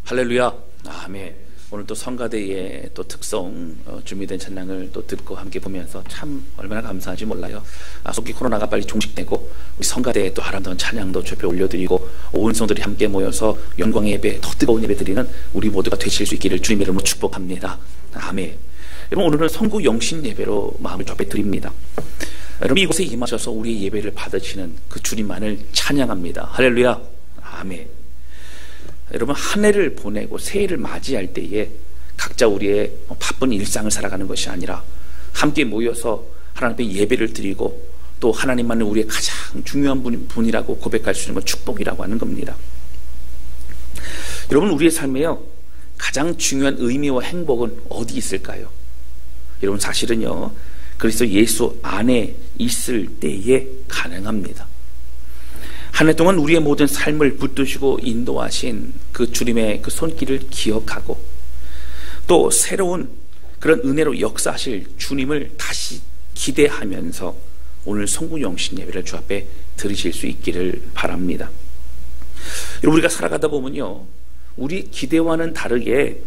할렐루야. 아멘. 오늘 또 성가대의 또 특성 준비된 찬양을 또 듣고 함께 보면서 참 얼마나 감사한지 몰라요. 속기 코로나가 빨리 종식되고 우리 성가대에 또 아름다운 찬양도 주에 올려드리고 온 성들이 함께 모여서 영광의 예배, 더 뜨거운 예배 드리는 우리 모두가 되실 수 있기를 주님의 이름으로 축복합니다. 아멘. 여러분, 오늘은 성구 영신 예배로 마음을 접해 드립니다. 여러분, 이곳에 임하셔서 우리의 예배를 받으시는 그 주님만을 찬양합니다. 할렐루야. 아멘. 여러분, 한 해를 보내고 새해를 맞이할 때에 각자 우리의 바쁜 일상을 살아가는 것이 아니라 함께 모여서 하나님 앞에 예배를 드리고 또 하나님만은 우리의 가장 중요한 분이라고 고백할 수 있는 건 축복이라고 하는 겁니다. 여러분, 우리의 삶에요, 가장 중요한 의미와 행복은 어디 있을까요? 여러분, 사실은요, 그리스도 예수 안에 있을 때에 가능합니다. 한 해 동안 우리의 모든 삶을 붙드시고 인도하신 그 주님의 그 손길을 기억하고 또 새로운 그런 은혜로 역사하실 주님을 다시 기대하면서 오늘 성구영신 예배를 주 앞에 드리실 수 있기를 바랍니다. 여러분, 우리가 살아가다 보면요, 우리 기대와는 다르게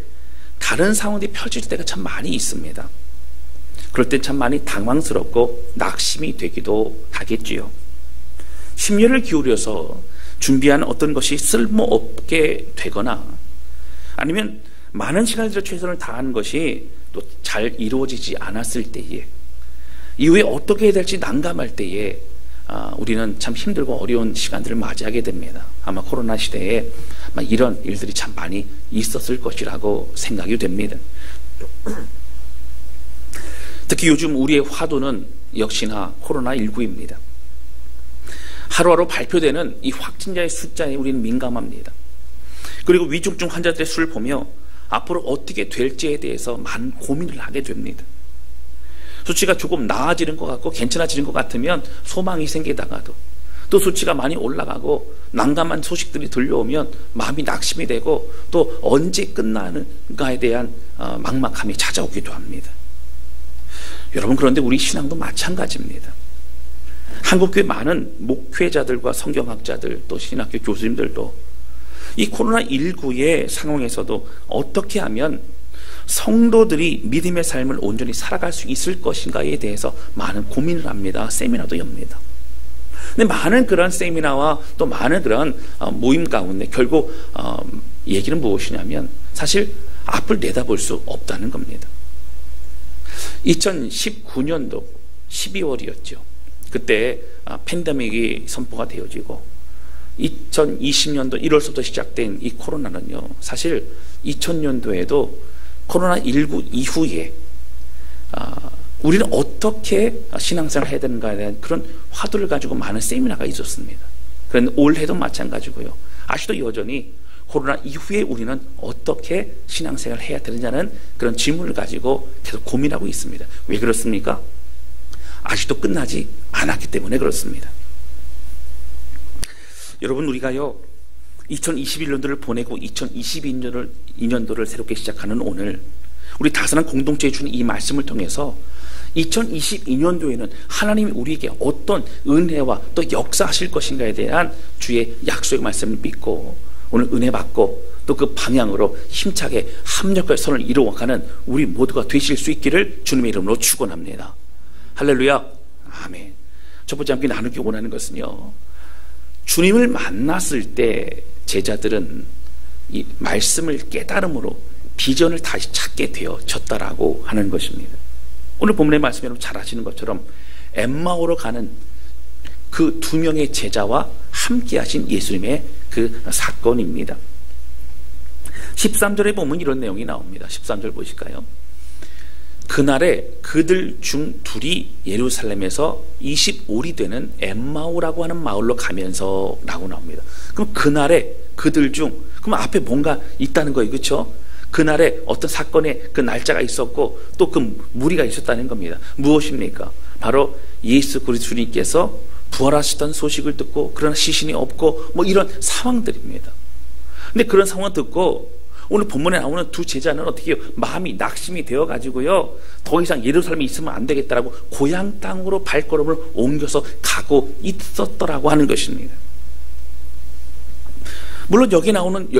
다른 상황들이 펼쳐질 때가 참 많이 있습니다. 그럴 땐 참 많이 당황스럽고 낙심이 되기도 하겠지요. 심려를 기울여서 준비한 어떤 것이 쓸모없게 되거나 아니면 많은 시간을 들여 최선을 다하는 것이 또 잘 이루어지지 않았을 때에 이후에 어떻게 해야 될지 난감할 때에 우리는 참 힘들고 어려운 시간들을 맞이하게 됩니다. 아마 코로나 시대에 이런 일들이 참 많이 있었을 것이라고 생각이 됩니다. 특히 요즘 우리의 화두는 역시나 코로나19입니다. 하루하루 발표되는 이 확진자의 숫자에 우리는 민감합니다. 그리고 위중증 환자들의 수를 보며 앞으로 어떻게 될지에 대해서 많은 고민을 하게 됩니다. 수치가 조금 나아지는 것 같고 괜찮아지는 것 같으면 소망이 생기다가도 또 수치가 많이 올라가고 난감한 소식들이 들려오면 마음이 낙심이 되고 또 언제 끝나는가에 대한 막막함이 찾아오기도 합니다. 여러분, 그런데 우리 신앙도 마찬가지입니다. 한국교회 많은 목회자들과 성경학자들 또 신학교 교수님들도 이 코로나19의 상황에서도 어떻게 하면 성도들이 믿음의 삶을 온전히 살아갈 수 있을 것인가에 대해서 많은 고민을 합니다. 세미나도 엽니다. 근데 많은 그런 세미나와 또 많은 그런 모임 가운데 결국 얘기는 무엇이냐면 사실 앞을 내다볼 수 없다는 겁니다. 2019년도 12월이었죠. 그때 팬데믹이 선포가 되어지고 2020년도 1월부터 시작된 이 코로나는요, 사실 2000년도에도 코로나19 이후에 우리는 어떻게 신앙생활을 해야 되는가에 대한 그런 화두를 가지고 많은 세미나가 있었습니다. 그런데 올해도 마찬가지고요. 아직도 여전히 코로나 이후에 우리는 어떻게 신앙생활을 해야 되느냐는 그런 질문을 가지고 계속 고민하고 있습니다. 왜 그렇습니까? 아직도 끝나지 않았기 때문에 그렇습니다. 여러분, 우리가요 2021년도를 보내고 2022년도를 새롭게 시작하는 오늘 우리 다산한 공동체에 주는 이 말씀을 통해서 2022년도에는 하나님이 우리에게 어떤 은혜와 또 역사하실 것인가에 대한 주의 약속의 말씀을 믿고 오늘 은혜 받고 또 그 방향으로 힘차게 합력할 선을 이루어가는 우리 모두가 되실 수 있기를 주님의 이름으로 축원합니다. 할렐루야. 아멘. 첫 번째 함께 나누기 원하는 것은요, 주님을 만났을 때 제자들은 이 말씀을 깨달음으로 비전을 다시 찾게 되어졌다라고 하는 것입니다. 오늘 본문의 말씀 여러분 잘 아시는 것처럼 엠마오로 가는 그 두 명의 제자와 함께 하신 예수님의 그 사건입니다. 13절에 보면 이런 내용이 나옵니다. 13절 보실까요? 그날에 그들 중 둘이 예루살렘에서 25리 되는 엠마오라고 하는 마을로 가면서 라고 나옵니다. 그럼 그날에 그들 중, 그럼 앞에 뭔가 있다는 거예요. 그렇죠? 그날에 어떤 사건의 그 날짜가 있었고 또 그 무리가 있었다는 겁니다. 무엇입니까? 바로 예수 그리스도 주님께서 부활하셨다는 소식을 듣고 그러나 시신이 없고 뭐 이런 상황들입니다. 근데 그런 상황을 듣고 오늘 본문에 나오는 두 제자는 어떻게 해요? 마음이 낙심이 되어가지고요, 더 이상 예루살렘에 있으면 안 되겠다라고 고향 땅으로 발걸음을 옮겨서 가고 있었더라고 하는 것입니다. 물론 여기 나오는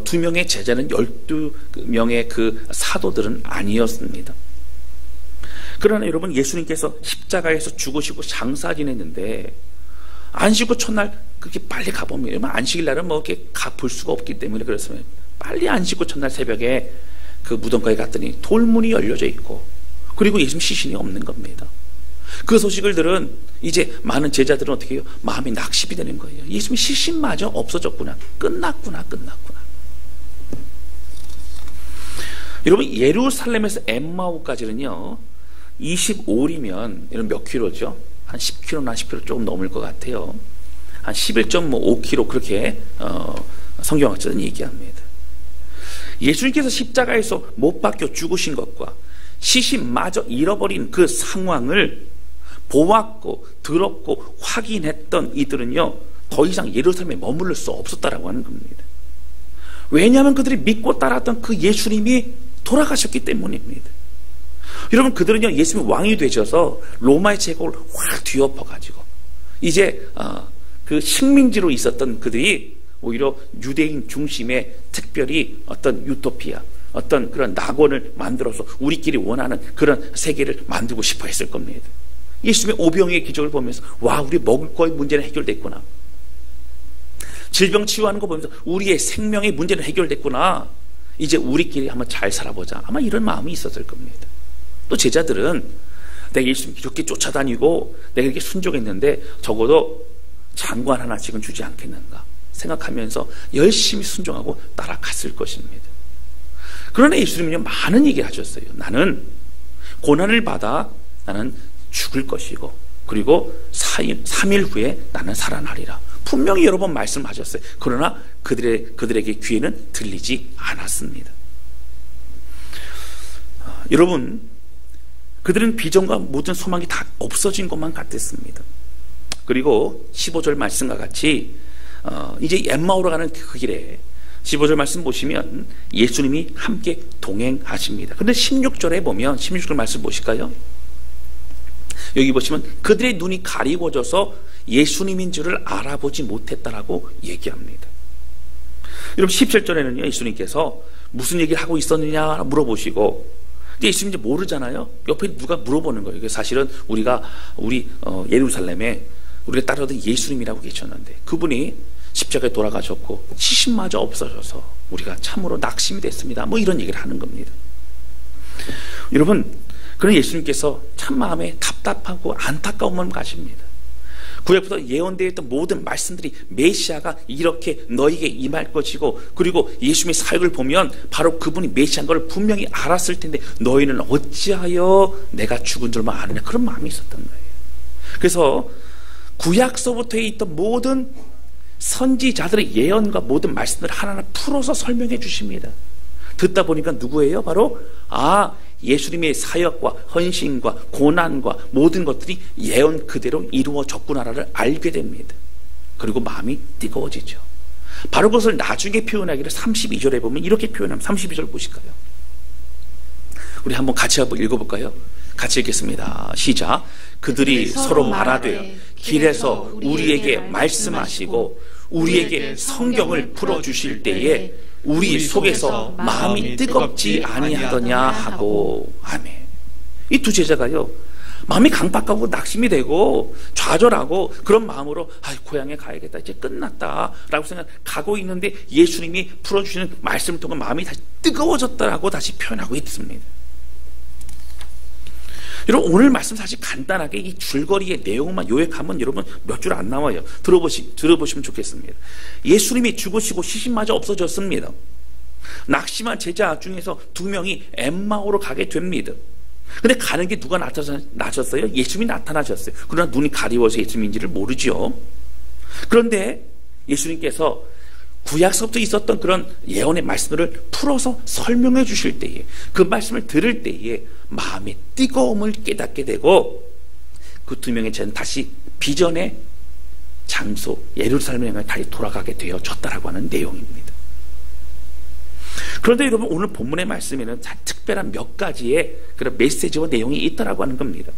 두 명의 제자는 12명의 그 사도들은 아니었습니다. 그러나 여러분, 예수님께서 십자가에서 죽으시고 장사 지냈는데 안식구 첫날 그렇게 빨리 가보면, 안식일 날은 뭐 이렇게 볼 수가 없기 때문에 그렇습니다. 빨리 안식구 첫날 새벽에 그 무덤가에 갔더니 돌문이 열려져 있고, 그리고 예수님 시신이 없는 겁니다. 그 소식을 들은 이제 많은 제자들은 어떻게 해요? 마음이 낙심이 되는 거예요. 예수님 시신마저 없어졌구나. 끝났구나. 여러분, 예루살렘에서 엠마오까지는요 25리면 이런 몇 킬로죠? 한 10km나 10km 조금 넘을 것 같아요. 한 11.5km 그렇게 성경학자들은 얘기합니다. 예수님께서 십자가에서 못 박혀 죽으신 것과 시신마저 잃어버린 그 상황을 보았고 들었고 확인했던 이들은요 더 이상 예루살렘에 머무를 수 없었다라고 하는 겁니다. 왜냐하면 그들이 믿고 따랐던 그 예수님이 돌아가셨기 때문입니다. 여러분, 그들은요 예수님이 왕이 되셔서 로마의 제국을 확 뒤엎어가지고 이제 그 식민지로 있었던 그들이 오히려 유대인 중심의 특별히 어떤 유토피아, 어떤 그런 낙원을 만들어서 우리끼리 원하는 그런 세계를 만들고 싶어 했을 겁니다. 예수님의 오병이의 기적을 보면서 와, 우리 먹을 거의 문제는 해결됐구나. 질병 치유하는 거 보면서 우리의 생명의 문제는 해결됐구나. 이제 우리끼리 한번 잘 살아보자. 아마 이런 마음이 있었을 겁니다. 또 제자들은 내가 예수님 이렇게 쫓아다니고 내가 이렇게 순종했는데 적어도 장관 하나씩은 주지 않겠는가 생각하면서 열심히 순종하고 따라갔을 것입니다. 그러나 예수님은요 많은 얘기를 하셨어요. 나는 고난을 받아 나는 죽을 것이고 그리고 3일 후에 나는 살아나리라. 분명히 여러 번 말씀하셨어요. 그러나 그들에게 귀에는 들리지 않았습니다. 여러분, 그들은 비전과 모든 소망이 다 없어진 것만 같았습니다. 그리고 15절 말씀과 같이 이제 엠마오로 가는 그 길에 15절 말씀 보시면 예수님이 함께 동행하십니다. 그런데 16절에 보면 16절 말씀 보실까요? 여기 보시면 그들의 눈이 가리워져서 예수님인 줄을 알아보지 못했다라고 얘기합니다. 여러분, 17절에는요 예수님께서 무슨 얘기를 하고 있었느냐 물어보시고, 근데 예수님 이제 모르잖아요. 옆에 누가 물어보는 거예요. 사실은 우리 예루살렘에 우리가 따르던 예수님이라고 계셨는데 그분이 십자가에 돌아가셨고 시신마저 없어져서 우리가 참으로 낙심이 됐습니다. 뭐 이런 얘기를 하는 겁니다. 여러분, 그런 예수님께서 참 마음에 답답하고 안타까운 마음 가십니다. 구약부터 예언되어 있던 모든 말씀들이 메시아가 이렇게 너에게 임할 것이고, 그리고 예수님의 사역을 보면 바로 그분이 메시아인 걸 분명히 알았을 텐데 너희는 어찌하여 내가 죽은 줄만 아느냐, 그런 마음이 있었던 거예요. 그래서 구약서부터 있던 모든 선지자들의 예언과 모든 말씀들을 하나하나 풀어서 설명해 주십니다. 듣다 보니까 누구예요? 바로 예수님의 사역과 헌신과 고난과 모든 것들이 예언 그대로 이루어졌구나를 알게 됩니다. 그리고 마음이 뜨거워지죠. 바로 그것을 나중에 표현하기를 32절에 보면 이렇게 표현합니다. 32절 보실까요? 우리 한번 같이 한번 읽어볼까요? 같이 읽겠습니다. 시작. 그들이 서로 말하되 길에서 우리에게 말씀하시고 우리에게 성경을 풀어주실 때에 우리 속에서 마음이 뜨겁지 아니하더냐 하고. 아멘. 이 두 제자가요 마음이 강박하고 낙심이 되고 좌절하고 그런 마음으로 고향에 가야겠다, 이제 끝났다라고 생각하고 있는데 예수님이 풀어주시는 말씀을 통해 마음이 다시 뜨거워졌다라고 다시 표현하고 있습니다. 여러분, 오늘 말씀 사실 간단하게 이 줄거리의 내용만 요약하면 여러분 몇 줄 안 나와요. 들어보시면 좋겠습니다. 예수님이 죽으시고 시신마저 없어졌습니다. 낙심한 제자 중에서 2명이 엠마오로 가게 됩니다. 근데 가는 게 누가 나타나셨어요? 예수님이 나타나셨어요. 그러나 눈이 가리워서 예수님인지를 모르죠. 그런데 예수님께서 구약서부터 있었던 그런 예언의 말씀들을 풀어서 설명해 주실 때에, 그 말씀을 들을 때에 마음의 뜨거움을 깨닫게 되고 그 2명의 제자는 다시 비전의 장소 예루살렘에 다시 돌아가게 되어졌다라고 하는 내용입니다. 그런데 여러분, 오늘 본문의 말씀에는 특별한 몇 가지의 그런 메시지와 내용이 있다라고 하는 겁니다.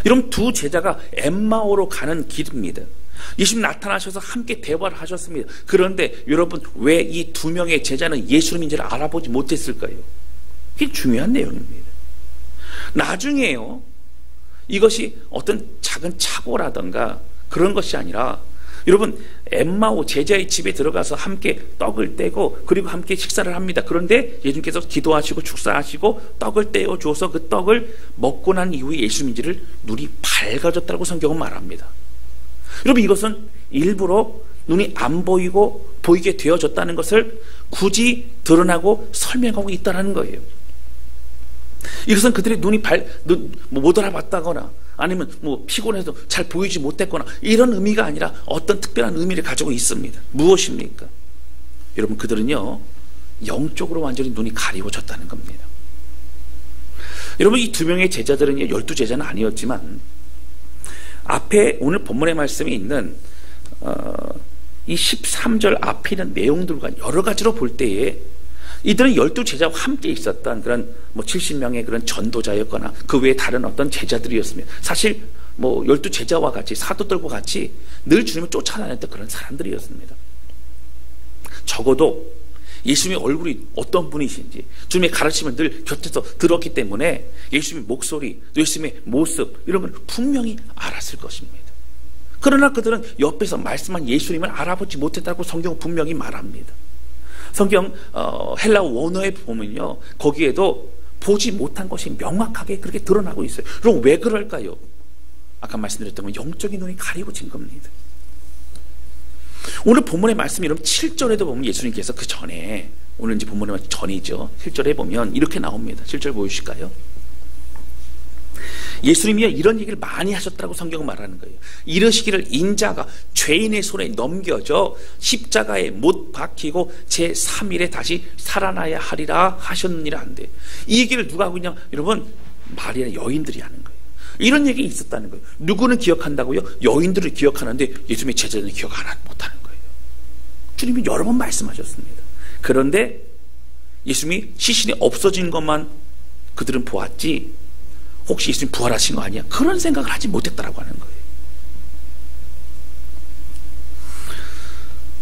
여러분, 두 제자가 엠마오로 가는 길입니다. 예수님 나타나셔서 함께 대화를 하셨습니다. 그런데 여러분, 왜 이 두 명의 제자는 예수님인지를 알아보지 못했을까요? 그게 중요한 내용입니다. 나중에요, 이것이 어떤 작은 착오라든가 그런 것이 아니라, 여러분, 엠마오 제자의 집에 들어가서 함께 떡을 떼고 그리고 함께 식사를 합니다. 그런데 예수님께서 기도하시고 축사하시고 떡을 떼어 주어서 그 떡을 먹고 난 이후에 예수님인지를 눈이 밝아졌다고 성경은 말합니다. 여러분, 이것은 일부러 눈이 안 보이고 보이게 되어졌다는 것을 굳이 드러나고 설명하고 있다는 거예요. 이것은 그들의 눈이 못 알아봤다거나 아니면 피곤해서 잘 보이지 못했거나 이런 의미가 아니라 어떤 특별한 의미를 가지고 있습니다. 무엇입니까? 여러분, 그들은요, 영적으로 완전히 눈이 가리워졌다는 겁니다. 여러분, 이 두 명의 제자들은요, 12제자는 아니었지만 앞에 오늘 본문의 말씀이 있는 이 13절 앞에 있는 내용들과 여러 가지로 볼 때에 이들은 12제자와 함께 있었던 그런 70명의 그런 전도자였거나 그 외에 다른 어떤 제자들이었습니다. 사실 12제자와 같이 사도들과 같이 늘 주님을 쫓아다녔던 그런 사람들이었습니다. 적어도 예수님의 얼굴이 어떤 분이신지 주님의 가르침을 늘 곁에서 들었기 때문에 예수님의 목소리, 예수님의 모습 이런 걸 분명히 알았을 것입니다. 그러나 그들은 옆에서 말씀한 예수님을 알아보지 못했다고 성경은 분명히 말합니다. 성경 헬라어 원어에 보면요, 거기에도 보지 못한 것이 명확하게 그렇게 드러나고 있어요. 그럼 왜 그럴까요? 아까 말씀드렸던 건 영적인 눈이 가리워진 겁니다. 오늘 본문의 말씀이 여러분 7절에도 보면 예수님께서 그 전에, 오늘 이제 본문의 말씀 전이죠, 7절에 보면 이렇게 나옵니다. 7절 보여주실까요? 예수님이 이런 얘기를 많이 하셨다고 성경은 말하는 거예요. 이르시기를 인자가 죄인의 손에 넘겨져 십자가에 못 박히고 제3일에 다시 살아나야 하리라 하셨느니라 한데, 이 얘기를 누가 하고 있냐? 여러분, 말이나 여인들이 하는 거예요. 이런 얘기 있었다는 거예요. 누구는 기억한다고요? 여인들을 기억하는데 예수님의 제자들은 기억 못하는 거예요. 주님이 여러 번 말씀하셨습니다. 그런데 예수님이 시신이 없어진 것만 그들은 보았지, 혹시 예수님 부활하신 거 아니야? 그런 생각을 하지 못했다라고 하는 거예요.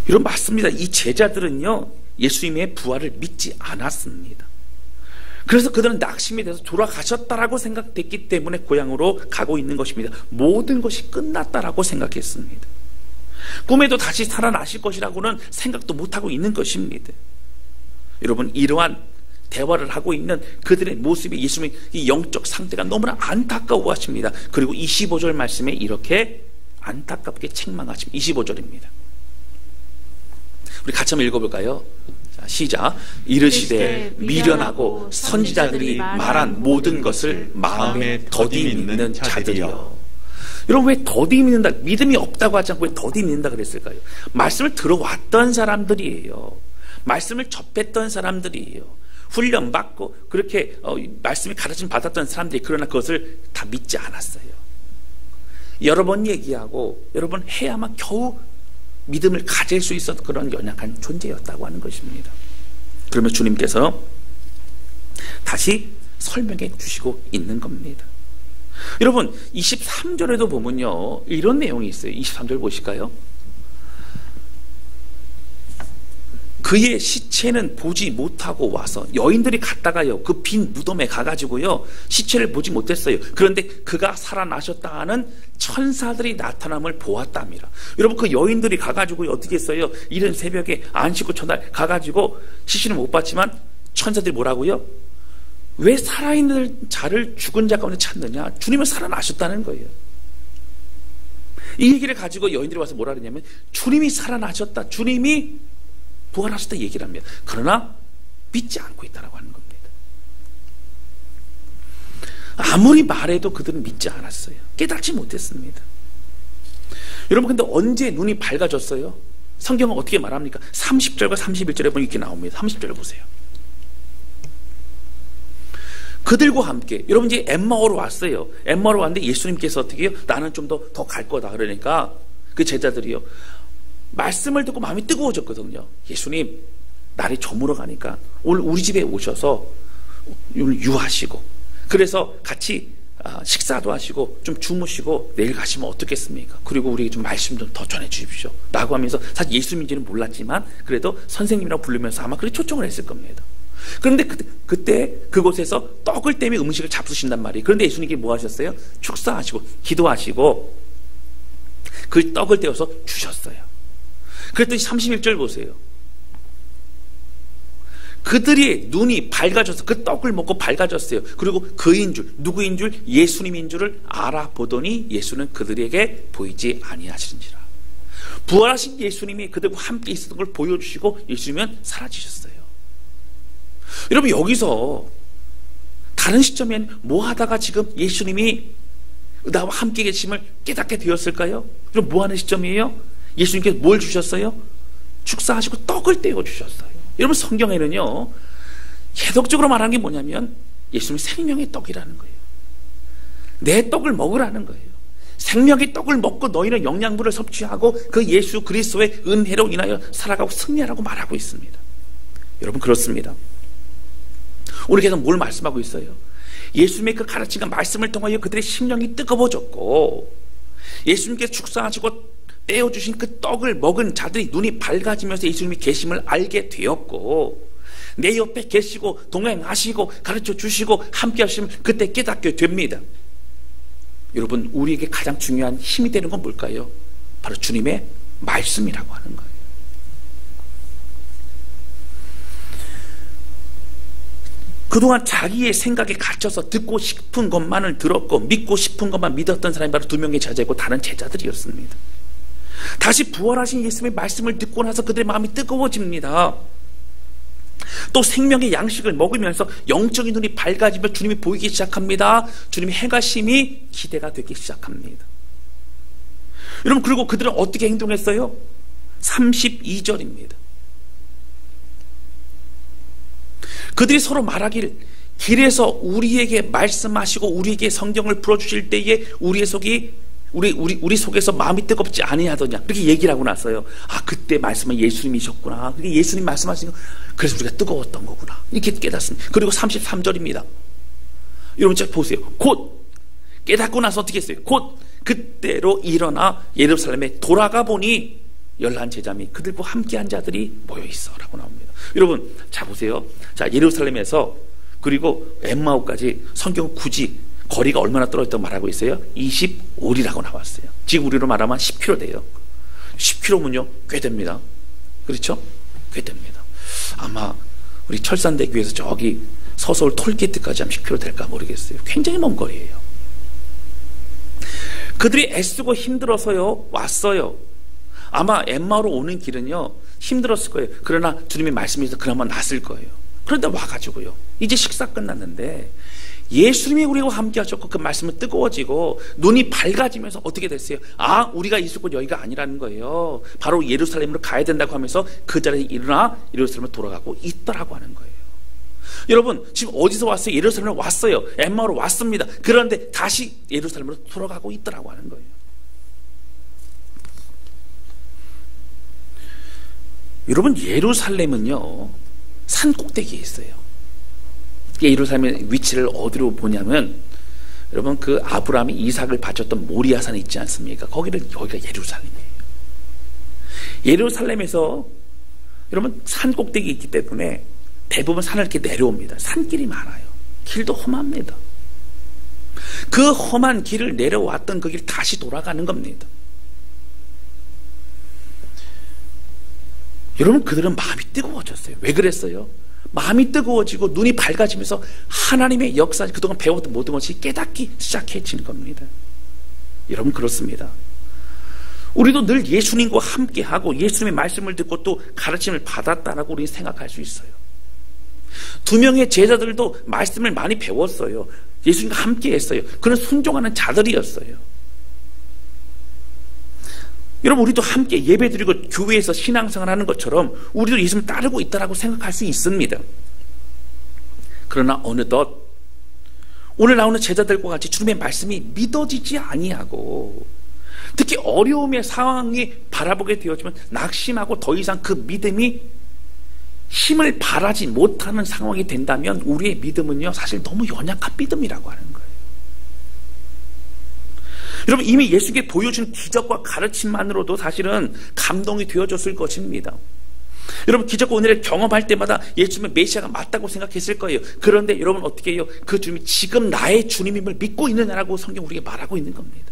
이런 맞습니다. 이 제자들은요, 예수님의 부활을 믿지 않았습니다. 그래서 그들은 낙심이 돼서 돌아가셨다라고 생각됐기 때문에 고향으로 가고 있는 것입니다. 모든 것이 끝났다라고 생각했습니다. 꿈에도 다시 살아나실 것이라고는 생각도 못하고 있는 것입니다. 여러분, 이러한 대화를 하고 있는 그들의 모습이 예수님의 이 영적 상태가 너무나 안타까워하십니다. 그리고 25절 말씀에 이렇게 안타깝게 책망하십니다. 25절입니다. 우리 같이 한번 읽어볼까요? 자, 시작. 이르시되 미련하고 선지자들이 말한 모든 것을 마음에 더디 믿는 자들이여. 여러분, 왜 더디 믿는다, 믿음이 없다고 하지 않고 왜 더디 믿는다 그랬을까요? 말씀을 들어왔던 사람들이에요. 말씀을 접했던 사람들이에요. 훈련받고 그렇게 말씀이 가르침 받았던 사람들이, 그러나 그것을 다 믿지 않았어요. 여러 번 얘기하고 여러 번 해야만 겨우 믿음을 가질 수 있었던 그런 연약한 존재였다고 하는 것입니다. 그러면 주님께서 다시 설명해 주시고 있는 겁니다. 여러분, 23절에도 보면요, 이런 내용이 있어요. 23절 보실까요? 그의 시체는 보지 못하고 와서, 여인들이 갔다가요, 그 빈 무덤에 가가지고요, 시체를 보지 못했어요. 그런데 그가 살아나셨다 하는 천사들이 나타남을 보았답니다. 여러분, 그 여인들이 가가지고 어떻게 했어요? 이른 새벽에 안 씻고 첫날 가가지고 시신을 못 봤지만 천사들이 뭐라고요? 왜 살아있는 자를 죽은 자 가운데 찾느냐? 주님은 살아나셨다는 거예요. 이 얘기를 가지고 여인들이 와서 뭐라 그러냐면, 주님이 살아나셨다, 주님이 부활하셨다 얘기를 합니다. 그러나 믿지 않고 있다고 하는 겁니다. 아무리 말해도 그들은 믿지 않았어요. 깨닫지 못했습니다. 여러분, 근데 언제 눈이 밝아졌어요? 성경은 어떻게 말합니까? 30절과 31절에 보면 이렇게 나옵니다. 30절을 보세요. 그들과 함께, 여러분 이제 엠마오로 왔어요. 엠마오로 왔는데 예수님께서 어떻게 해요? 나는 좀 더 갈 거다. 그러니까 그 제자들이요, 말씀을 듣고 마음이 뜨거워졌거든요. 예수님, 날이 저물어 가니까 오늘 우리 집에 오셔서 유하시고, 그래서 같이 식사도 하시고 좀 주무시고 내일 가시면 어떻겠습니까? 그리고 우리에게 좀 말씀 좀 더 전해 주십시오 라고 하면서, 사실 예수님인지는 몰랐지만 그래도 선생님이라고 부르면서 아마 그렇게 초청을 했을 겁니다. 그런데 그때 그곳에서 떡을 떼며 음식을 잡수신단 말이에요. 그런데 예수님께 뭐 하셨어요? 축사하시고 기도하시고 그 떡을 떼어서 주셨어요. 그랬더니 31절 보세요. 그들이 눈이 밝아져서 그 떡을 먹고 밝아졌어요. 그리고 그인 줄, 누구인 줄? 예수님인 줄을 알아보더니 예수는 그들에게 보이지 아니하시는지라. 부활하신 예수님이 그들과 함께 있었던 걸 보여주시고 예수님은 사라지셨어요. 여러분, 여기서 다른 시점엔 뭐 하다가 지금 예수님이 나와 함께 계심을 깨닫게 되었을까요? 그럼 뭐 하는 시점이에요? 예수님께서 뭘 주셨어요? 축사하시고 떡을 떼어 주셨어요. 여러분, 성경에는요 해석적으로 말하는 게 뭐냐면 예수님이 생명의 떡이라는 거예요. 내 떡을 먹으라는 거예요. 생명의 떡을 먹고 너희는 영양분을 섭취하고 그 예수 그리스도의 은혜로 인하여 살아가고 승리하라고 말하고 있습니다. 여러분, 그렇습니다. 오늘 계속 뭘 말씀하고 있어요? 예수님의 그 가르침과 말씀을 통하여 그들의 심령이 뜨거워졌고, 예수님께서 축사하시고 떼어주신 그 떡을 먹은 자들이 눈이 밝아지면서 예수님이 계심을 알게 되었고, 내 옆에 계시고 동행하시고 가르쳐 주시고 함께 하시면 그때 깨닫게 됩니다. 여러분, 우리에게 가장 중요한 힘이 되는 건 뭘까요? 바로 주님의 말씀이라고 하는 거예요. 그동안 자기의 생각에 갇혀서 듣고 싶은 것만을 들었고 믿고 싶은 것만 믿었던 사람이 바로 두 명의 제자이고 다른 제자들이었습니다. 다시 부활하신 예수님의 말씀을 듣고 나서 그들의 마음이 뜨거워집니다. 또 생명의 양식을 먹으면서 영적인 눈이 밝아지며 주님이 보이기 시작합니다. 주님의 행하심이 기대가 되기 시작합니다. 여러분, 그리고 그들은 어떻게 행동했어요? 32절입니다. 그들이 서로 말하길, 길에서 우리에게 말씀하시고 우리에게 성경을 풀어주실 때에 우리 속에서 마음이 뜨겁지 아니하더냐, 그렇게 얘기를 하고 났어요. 아, 그때 말씀은 예수님이셨구나. 그게 예수님 말씀하신 거, 그래서 우리가 뜨거웠던 거구나, 이렇게 깨닫습니다. 그리고 33절입니다. 여러분, 잘 보세요. 곧 깨닫고 나서 어떻게 했어요? 곧 그때로 일어나 예루살렘에 돌아가 보니 열한 제자 및 그들과 함께한 자들이 모여 있어 라고 나옵니다. 여러분, 자 보세요. 자, 예루살렘에서 그리고 엠마오까지 성경 굳이 거리가 얼마나 떨어졌다고 말하고 있어요? 25리라고 나왔어요. 지금 우리로 말하면 10km 돼요. 10km면요 꽤 됩니다. 그렇죠? 꽤 됩니다. 아마 우리 철산대교에서 저기 서서울 톨게이트까지 하면 10km 될까 모르겠어요. 굉장히 먼 거리예요. 그들이 애쓰고 힘들어서요 왔어요. 아마 엠마오로 오는 길은요 힘들었을 거예요. 그러나 주님의 말씀에서 그나마 낫을 거예요. 그런데 와가지고요, 이제 식사 끝났는데 예수님이 우리와 함께 하셨고 그 말씀은 뜨거워지고 눈이 밝아지면서 어떻게 됐어요? 아, 우리가 있을 곳 여기가 아니라는 거예요. 바로 예루살렘으로 가야 된다고 하면서 그 자리에 일어나 예루살렘으로 돌아가고 있더라고 하는 거예요. 여러분, 지금 어디서 왔어요? 예루살렘으로 왔어요. 엠마오로 왔습니다. 그런데 다시 예루살렘으로 돌아가고 있더라고 하는 거예요. 여러분, 예루살렘은요 산 꼭대기에 있어요. 예루살렘의 위치를 어디로 보냐면, 여러분, 그 아브라함이 이삭을 바쳤던 모리아산에 있지 않습니까? 여기가 예루살렘이에요. 예루살렘에서 여러분 산 꼭대기에 있기 때문에 대부분 산을 이렇게 내려옵니다. 산길이 많아요. 길도 험합니다. 그 험한 길을 내려왔던 그 길 다시 돌아가는 겁니다. 여러분, 그들은 마음이 뜨거워졌어요. 왜 그랬어요? 마음이 뜨거워지고 눈이 밝아지면서 하나님의 역사, 그동안 배웠던 모든 것이 깨닫기 시작해지는 겁니다. 여러분, 그렇습니다. 우리도 늘 예수님과 함께하고 예수님의 말씀을 듣고 또 가르침을 받았다라고 우리는 생각할 수 있어요. 두 명의 제자들도 말씀을 많이 배웠어요. 예수님과 함께했어요. 그는 순종하는 자들이었어요. 여러분, 우리도 함께 예배드리고 교회에서 신앙생활하는 것처럼 우리도 예수님을 따르고 있다라고 생각할 수 있습니다. 그러나 어느덧 오늘 나오는 제자들과 같이 주님의 말씀이 믿어지지 아니하고, 특히 어려움의 상황이 바라보게 되어지면 낙심하고 더 이상 그 믿음이 힘을 발하지 못하는 상황이 된다면 우리의 믿음은요 사실 너무 연약한 믿음이라고 하는 거예요. 여러분, 이미 예수께 보여준 기적과 가르침만으로도 사실은 감동이 되어졌을 것입니다. 여러분, 기적과 은혜를 경험할 때마다 예수님의 메시아가 맞다고 생각했을 거예요. 그런데 여러분 어떻게 해요? 그 주님이 지금 나의 주님임을 믿고 있느냐라고 성경 우리에게 말하고 있는 겁니다.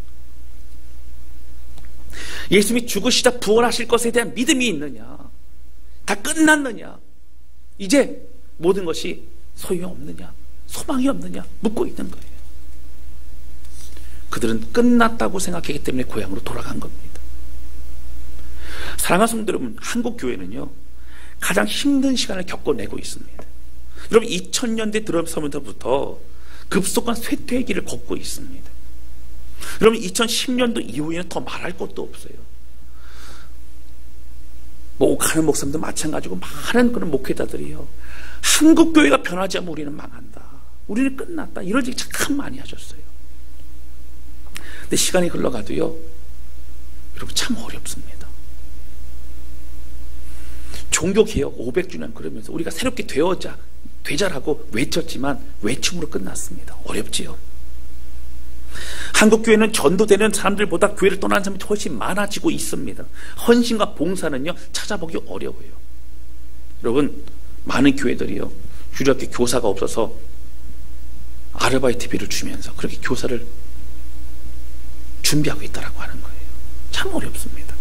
예수님이 죽으시다 부활하실 것에 대한 믿음이 있느냐? 다 끝났느냐? 이제 모든 것이 소용없느냐? 소망이 없느냐? 묻고 있는 거예요. 그들은 끝났다고 생각했기 때문에 고향으로 돌아간 겁니다. 사랑하는 성도 여러분, 한국 교회는요 가장 힘든 시간을 겪어내고 있습니다. 여러분, 2000년대 들어서면서부터 급속한 쇠퇴의 길을 걷고 있습니다. 여러분, 2010년도 이후에는 더 말할 것도 없어요. 뭐 가는 목사님도 마찬가지고 많은 그런 목회자들이요, 한국 교회가 변하지 않으면 우리는 망한다, 우리는 끝났다, 이런 얘기 참 많이 하셨어요. 근데 시간이 흘러가도요, 여러분 참 어렵습니다. 종교개혁 500주년 그러면서 우리가 새롭게 되자라고 외쳤지만 외침으로 끝났습니다. 어렵지요. 한국교회는 전도되는 사람들보다 교회를 떠나는 사람이 훨씬 많아지고 있습니다. 헌신과 봉사는요 찾아보기 어려워요. 여러분, 많은 교회들이요 주일학교 교사가 없어서 아르바이트비를 주면서 그렇게 교사를 준비하고 있다라고 하는 거예요. 참 어렵습니다.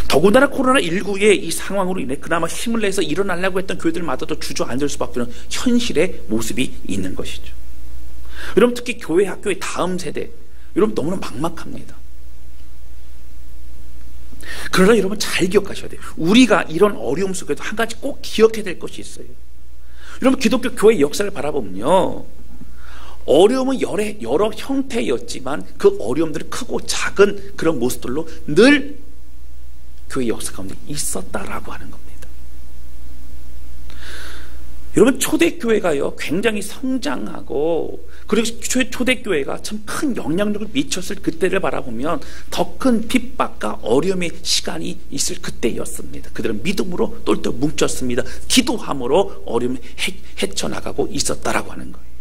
더군다나 코로나19의 이 상황으로 인해 그나마 힘을 내서 일어나려고 했던 교회들마다도 주저앉을 수밖에 없는 현실의 모습이 있는 것이죠. 여러분, 특히 교회 학교의 다음 세대, 여러분 너무나 막막합니다. 그러나 여러분 잘 기억하셔야 돼요. 우리가 이런 어려움 속에도 한 가지 꼭 기억해야 될 것이 있어요. 여러분, 기독교 교회 역사를 바라보면요, 어려움은 여러 형태였지만 그 어려움들이 크고 작은 그런 모습들로 늘 교회 역사 가운데 있었다라고 하는 겁니다. 여러분, 초대교회가요 굉장히 성장하고, 그리고 초대교회가 참 큰 영향력을 미쳤을 그때를 바라보면 더 큰 핍박과 어려움의 시간이 있을 그때였습니다. 그들은 믿음으로 똘똘 뭉쳤습니다. 기도함으로 어려움을 헤쳐나가고 있었다라고 하는 거예요.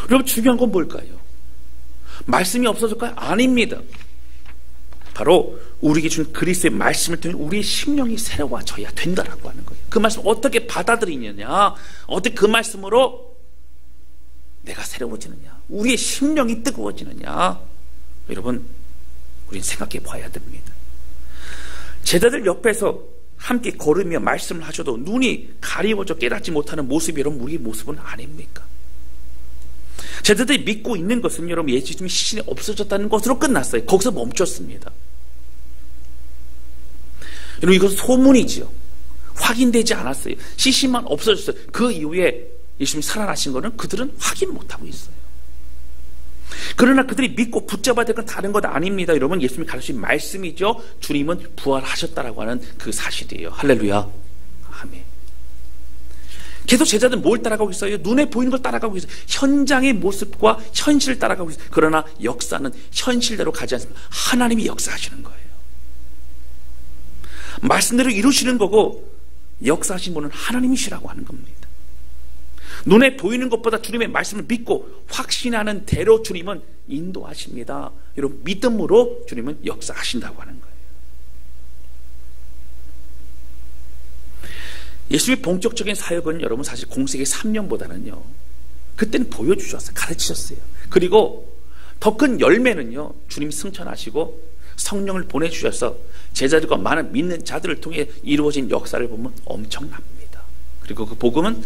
여러분, 중요한 건 뭘까요? 말씀이 없어질까요? 아닙니다. 바로 우리에게 준 그리스도의 말씀을 통해 우리의 심령이 새로워져야 된다라고 하는 거예요. 그 말씀을 어떻게 받아들이느냐, 어떻게 그 말씀으로 내가 새로워지느냐, 우리의 심령이 뜨거워지느냐, 여러분 우리는 생각해 봐야 됩니다. 제자들 옆에서 함께 걸으며 말씀을 하셔도 눈이 가리워져 깨닫지 못하는 모습이 여러분 우리의 모습은 아닙니까? 제자들이 믿고 있는 것은 여러분 예수님이 시신이 없어졌다는 것으로 끝났어요. 거기서 멈췄습니다. 여러분, 이것은 소문이지요. 확인되지 않았어요. 시신만 없어졌어요. 그 이후에 예수님이 살아나신 것은 그들은 확인 못하고 있어요. 그러나 그들이 믿고 붙잡아야 될 건 다른 것 아닙니다. 여러분, 예수님이 가르치신 말씀이죠. 주님은 부활하셨다라고 하는 그 사실이에요. 할렐루야. 아멘. 계속 제자들은 뭘 따라가고 있어요? 눈에 보이는 걸 따라가고 있어요. 현장의 모습과 현실을 따라가고 있어요. 그러나 역사는 현실대로 가지 않습니다. 하나님이 역사하시는 거예요. 말씀대로 이루시는 거고 역사하신 분은 하나님이시라고 하는 겁니다. 눈에 보이는 것보다 주님의 말씀을 믿고 확신하는 대로 주님은 인도하십니다. 여러분, 믿음으로 주님은 역사하신다고 하는 거예요. 예수님의 본격적인 사역은 여러분 사실 공생의 3년보다는요 그때는 보여주셨어요. 가르치셨어요. 그리고 더 큰 열매는요 주님이 승천하시고 성령을 보내주셔서 제자들과 많은 믿는 자들을 통해 이루어진 역사를 보면 엄청납니다. 그리고 그 복음은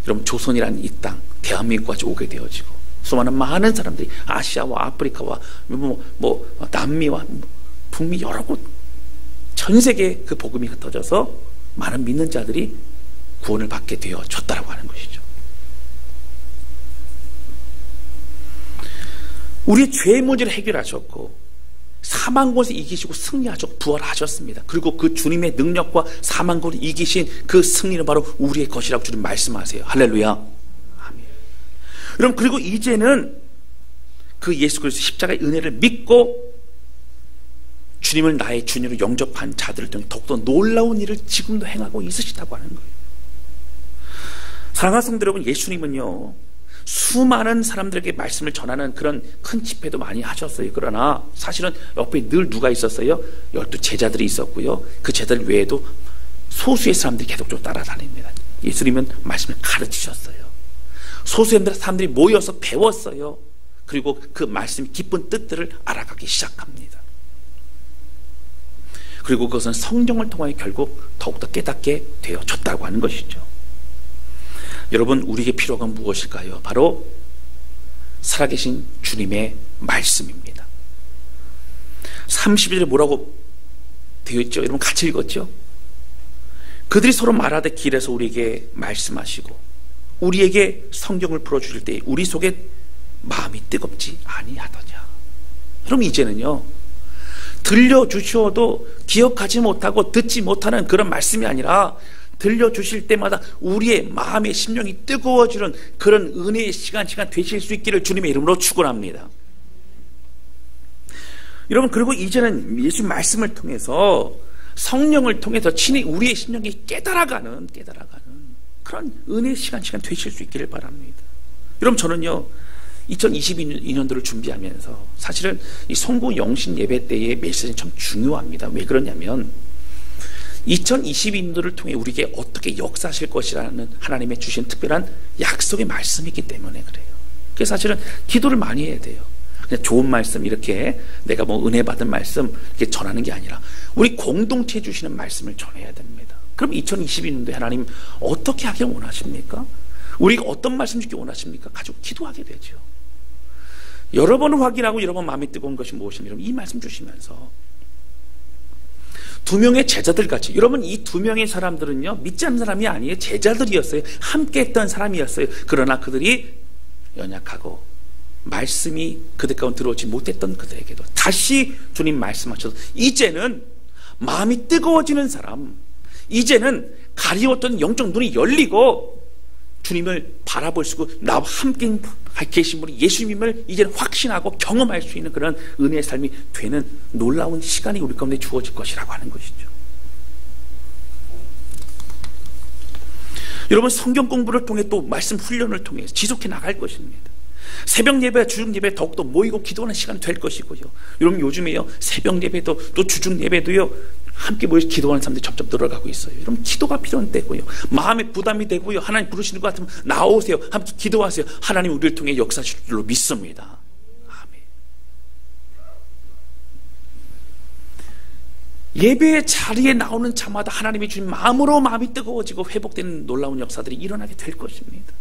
여러분 조선이라는 이 땅 대한민국까지 오게 되어지고 수많은 많은 사람들이 아시아와 아프리카와 남미와 북미 여러 곳 전 세계에 그 복음이 흩어져서 많은 믿는 자들이 구원을 받게 되어졌다라고 하는 것이죠. 우리의 죄의 문제를 해결하셨고 사망권을 이기시고 승리하셨고 부활하셨습니다. 그리고 그 주님의 능력과 사망권을 이기신 그 승리는 바로 우리의 것이라고 주님 말씀하세요. 할렐루야. 아멘. 여러분, 그리고 이제는 그 예수 그리스도 십자가의 은혜를 믿고 주님을 나의 주님으로 영접한 자들을 통해 더욱더 놀라운 일을 지금도 행하고 있으시다고 하는 거예요. 사랑하는 성도 여러분, 예수님은요 수많은 사람들에게 말씀을 전하는 그런 큰 집회도 많이 하셨어요. 그러나 사실은 옆에 늘 누가 있었어요? 12 제자들이 있었고요. 그 제자들 외에도 소수의 사람들이 계속적으로 따라다닙니다. 예수님은 말씀을 가르치셨어요. 소수의 사람들이 모여서 배웠어요. 그리고 그 말씀의 깊은 뜻들을 알아가기 시작합니다. 그리고 그것은 성령을 통하여 결국 더욱더 깨닫게 되어졌다고 하는 것이죠. 여러분, 우리에게 필요한 건 무엇일까요? 바로 살아계신 주님의 말씀입니다. 31절에 뭐라고 되어 있죠? 여러분 같이 읽었죠? 그들이 서로 말하되 길에서 우리에게 말씀하시고 우리에게 성경을 풀어주실 때 우리 속에 마음이 뜨겁지 아니하더냐. 그럼 이제는요, 들려주셔도 기억하지 못하고 듣지 못하는 그런 말씀이 아니라 들려주실 때마다 우리의 마음의 심령이 뜨거워지는 그런 은혜의 시간 되실 수 있기를 주님의 이름으로 축원합니다. 여러분, 그리고 이제는 예수 말씀을 통해서 성령을 통해서 친히 우리의 심령이 깨달아가는 그런 은혜의 시간 되실 수 있기를 바랍니다. 여러분, 저는요 2022년도를 준비하면서 사실은 이 송구 영신 예배 때의 메시지는 참 중요합니다. 왜 그러냐면 2022년도를 통해 우리에게 어떻게 역사하실 것이라는 하나님의 주신 특별한 약속의 말씀이 있기 때문에 그래요. 그래서 사실은 기도를 많이 해야 돼요. 그냥 좋은 말씀 이렇게 내가 뭐 은혜 받은 말씀 이렇게 전하는 게 아니라 우리 공동체에 주시는 말씀을 전해야 됩니다. 그럼 2022년도에 하나님 어떻게 하길 원하십니까? 우리가 어떤 말씀 주기 원하십니까? 가지고 기도하게 되죠. 여러 번 확인하고 여러 번 마음이 뜨거운 것이 무엇이냐면 이 말씀 주시면서 두 명의 제자들 같이, 여러분 이 두 명의 사람들은요 믿지 않는 사람이 아니에요. 제자들이었어요. 함께 했던 사람이었어요. 그러나 그들이 연약하고 말씀이 그들 가운데 들어오지 못했던 그들에게도 다시 주님 말씀하셔서 이제는 마음이 뜨거워지는 사람, 이제는 가리웠던 영적 눈이 열리고 주님을 바라볼 수 있고 나와 함께 계신 분이 예수님을 이제는 확신하고 경험할 수 있는 그런 은혜의 삶이 되는 놀라운 시간이 우리 가운데 주어질 것이라고 하는 것이죠. 여러분, 성경 공부를 통해 또 말씀 훈련을 통해 지속해 나갈 것입니다. 새벽 예배와 주중 예배 더욱더 모이고 기도하는 시간이 될 것이고요. 여러분, 요즘에요 새벽 예배도 또 주중 예배도요 함께 모여서 기도하는 사람들이 점점 늘어가고 있어요. 여러분, 기도가 필요한 때고요. 마음에 부담이 되고요. 하나님 부르시는 것 같으면 나오세요. 함께 기도하세요. 하나님 우리를 통해 역사하실 줄로 믿습니다. 아멘. 예배의 자리에 나오는 자마다 하나님이 주신 마음으로 마음이 뜨거워지고 회복되는 놀라운 역사들이 일어나게 될 것입니다.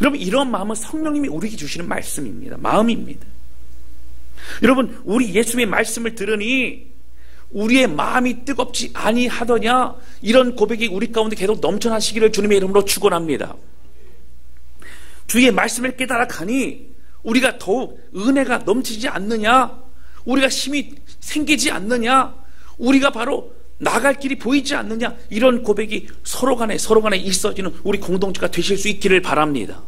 여러분, 이런 마음은 성령님이 우리에게 주시는 말씀입니다. 마음입니다. 여러분, 우리 예수님의 말씀을 들으니 우리의 마음이 뜨겁지 아니하더냐, 이런 고백이 우리 가운데 계속 넘쳐나시기를 주님의 이름으로 축원합니다. 주의 말씀을 깨달아 가니 우리가 더욱 은혜가 넘치지 않느냐, 우리가 힘이 생기지 않느냐, 우리가 바로 나갈 길이 보이지 않느냐, 이런 고백이 서로 간에 있어지는 우리 공동체가 되실 수 있기를 바랍니다.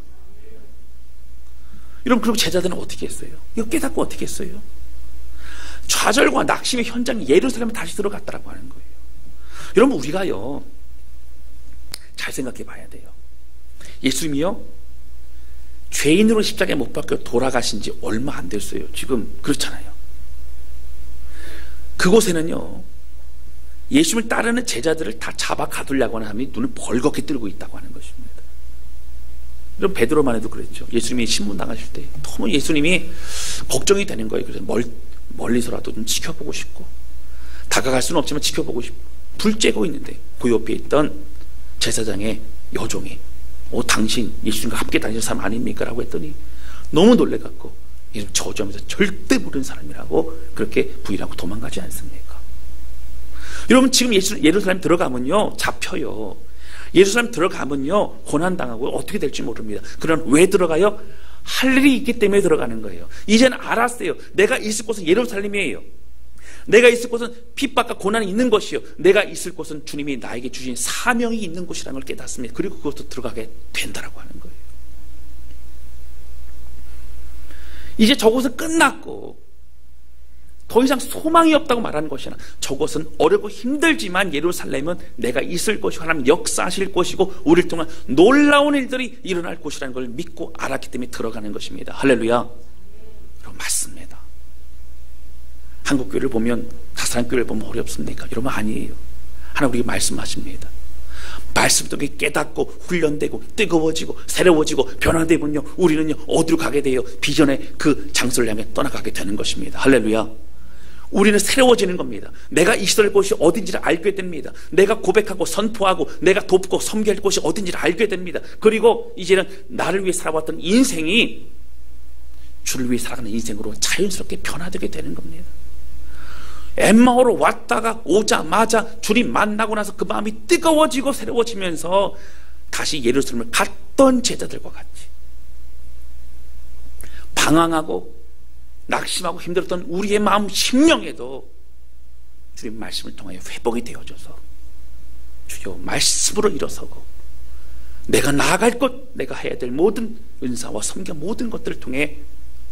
여러분, 그리고 제자들은 어떻게 했어요? 이거 깨닫고 어떻게 했어요? 좌절과 낙심의 현장이 예루살렘에 다시 들어갔다라고 하는 거예요. 여러분, 우리가요 잘 생각해 봐야 돼요. 예수님이요 죄인으로 십자가에 못 박혀 돌아가신 지 얼마 안 됐어요. 지금 그렇잖아요. 그곳에는요 예수님을 따르는 제자들을 다 잡아 가두려고 하는 사람이 눈을 벌겋게 뜨고 있다고 하는 것입니다. 여러분, 베드로만 해도 그랬죠. 예수님이 신문 나가실 때 너무 예수님이 걱정이 되는 거예요. 그래서 멀리서라도 좀 지켜보고 싶고, 다가갈 수는 없지만 지켜보고 싶고, 불 쬐고 있는데 그 옆에 있던 제사장의 여종이 당신 예수님과 함께 다니는 사람 아닙니까? 라고 했더니 너무 놀래갖고 예수님 저주하면서 절대 모르는 사람이라고 그렇게 부인하고 도망가지 않습니까? 여러분, 지금 예루살렘 들어가면요 잡혀요. 예루살렘 들어가면요 고난당하고 어떻게 될지 모릅니다. 그럼 왜 들어가요? 할 일이 있기 때문에 들어가는 거예요. 이제는 알았어요. 내가 있을 곳은 예루살렘이에요. 내가 있을 곳은 핍박과 고난이 있는 것이요, 내가 있을 곳은 주님이 나에게 주신 사명이 있는 곳이라는 걸 깨닫습니다. 그리고 그것도 들어가게 된다라고 하는 거예요. 이제 저곳은 끝났고 더 이상 소망이 없다고 말하는 것이 아니라 저것은 어렵고 힘들지만 예루살렘은 내가 있을 것이고 하나님 역사하실 것이고 우리를 통한 놀라운 일들이 일어날 곳이라는 걸 믿고 알았기 때문에 들어가는 것입니다. 할렐루야. 여러분, 맞습니다. 한국교회를 보면 다산교회를 보면 어렵습니까? 여러분, 아니에요. 하나님 우리에게 말씀하십니다. 말씀도 깨닫고 훈련되고 뜨거워지고 새로워지고 변화되면요, 우리는요 어디로 가게 돼요? 비전의 그 장소를 향해 떠나가게 되는 것입니다. 할렐루야. 우리는 새로워지는 겁니다. 내가 있을 곳이 어딘지를 알게 됩니다. 내가 고백하고 선포하고 내가 돕고 섬길 곳이 어딘지를 알게 됩니다. 그리고 이제는 나를 위해 살아왔던 인생이 주를 위해 살아가는 인생으로 자연스럽게 변화되게 되는 겁니다. 엠마오로 왔다가 오자마자 주님 만나고 나서 그 마음이 뜨거워지고 새로워지면서 다시 예루살렘을 갔던 제자들과 같이 방황하고 낙심하고 힘들었던 우리의 마음 심령에도 주님 말씀을 통하여 회복이 되어져서 주여 말씀으로 일어서고 내가 나아갈 것, 내가 해야 될 모든 은사와 섬겨 모든 것들을 통해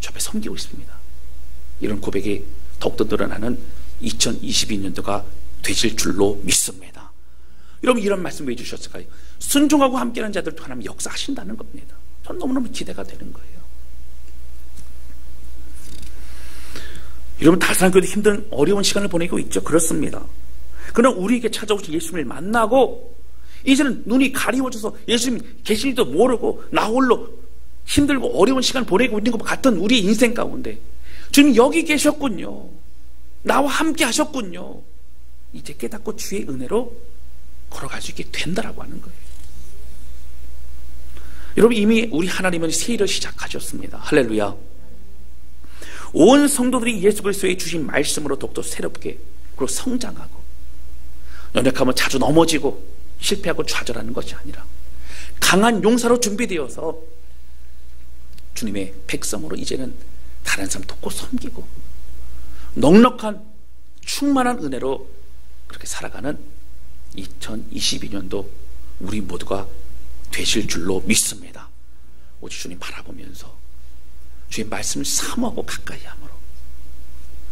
주 앞에 섬기고 있습니다. 이런 고백이 더욱더 늘어나는 2022년도가 되실 줄로 믿습니다. 여러분, 이런 말씀 왜 주셨을까요? 순종하고 함께하는 자들도 하나님 역사하신다는 겁니다. 전 너무너무 기대가 되는 거예요. 여러분, 다산교도 힘든 어려운 시간을 보내고 있죠. 그렇습니다. 그러나 우리에게 찾아오신 예수님을 만나고 이제는 눈이 가리워져서 예수님 계신지도 모르고 나 홀로 힘들고 어려운 시간을 보내고 있는 것 같던 우리의 인생 가운데 주님 여기 계셨군요. 나와 함께 하셨군요. 이제 깨닫고 주의 은혜로 걸어갈 수 있게 된다라고 하는 거예요. 여러분, 이미 우리 하나님은 새 일을 시작하셨습니다. 할렐루야. 온 성도들이 예수 그리스도의 주신 말씀으로 더욱더 새롭게 그리고 성장하고 연약하면 자주 넘어지고 실패하고 좌절하는 것이 아니라 강한 용사로 준비되어서 주님의 백성으로 이제는 다른 사람 돕고 섬기고 넉넉한 충만한 은혜로 그렇게 살아가는 2022년도 우리 모두가 되실 줄로 믿습니다. 오직 주님 바라보면서 주의 말씀을 사모하고 가까이 함으로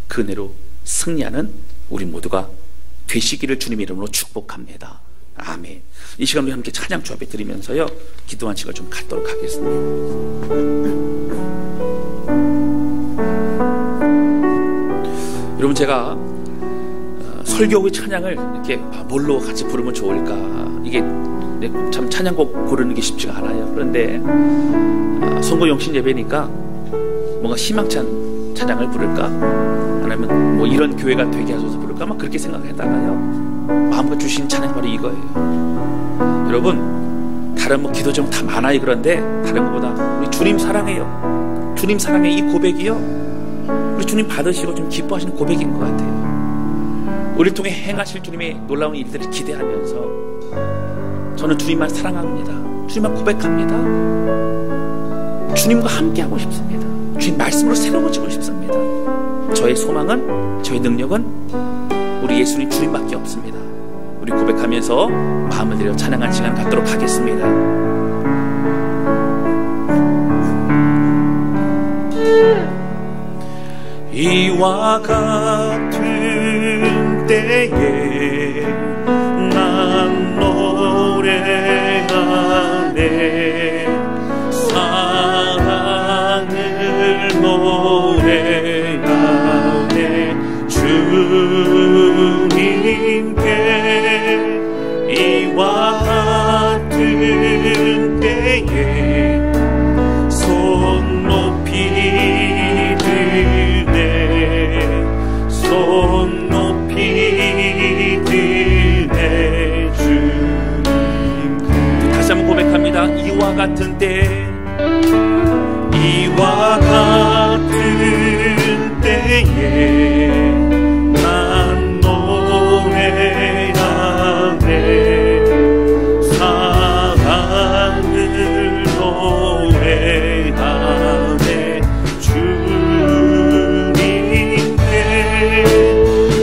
그 은혜로 승리하는 우리 모두가 되시기를 주님의 이름으로 축복합니다. 아멘. 이 시간 우리 함께 찬양 주 앞에 드리면서요 기도한 시간 좀 갖도록 하겠습니다. 여러분, 제가 설교 후 찬양을 이렇게 뭘로 같이 부르면 좋을까, 이게 참 찬양곡 고르는 게 쉽지가 않아요. 그런데 선거 영신 예배니까 뭔가 희망찬 찬양을 부를까, 아니면 뭐 이런 교회가 되게 하셔서 부를까, 막 그렇게 생각했다가요 마음껏 주신 찬양이 바로 이거예요. 여러분, 다른 뭐 기도 제목 다 많아요. 그런데 다른 것보다 우리 주님 사랑해요, 주님 사랑해, 이 고백이요 우리 주님 받으시고 좀 기뻐하시는 고백인 것 같아요. 우리를 통해 행하실 주님의 놀라운 일들을 기대하면서 저는 주님만 사랑합니다, 주님만 고백합니다, 주님과 함께하고 싶습니다, 주님 말씀으로 새로워지고 싶습니다. 저의 소망은, 저의 능력은 우리 예수님 주님밖에 없습니다. 우리 고백하면서 마음을 들여 찬양한 시간 갖도록 하겠습니다. 이와 같은 때에 난 노래하네, 사랑을 노래하네, 주님께 이와 같은 때에 손 높이 손 높이 드네 주님. 다시 한번 고백합니다. 이와 같은 때, 이와 같은 때에 난 노래하네, 사랑을 노래하네,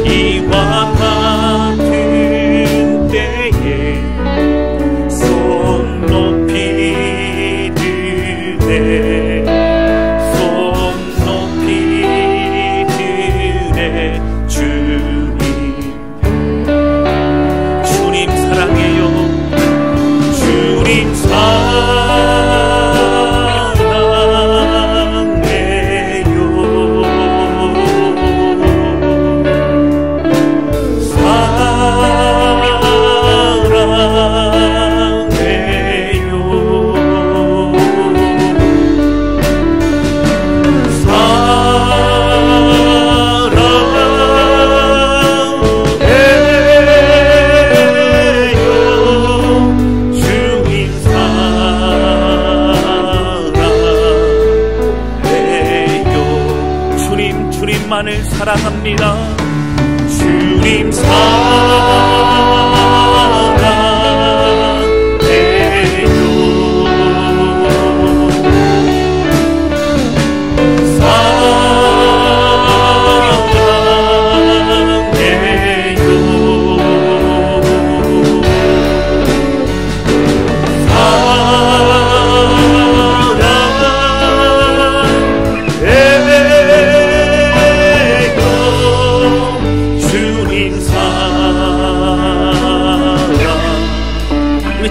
이와 같은 때에 손 높이 드네, 손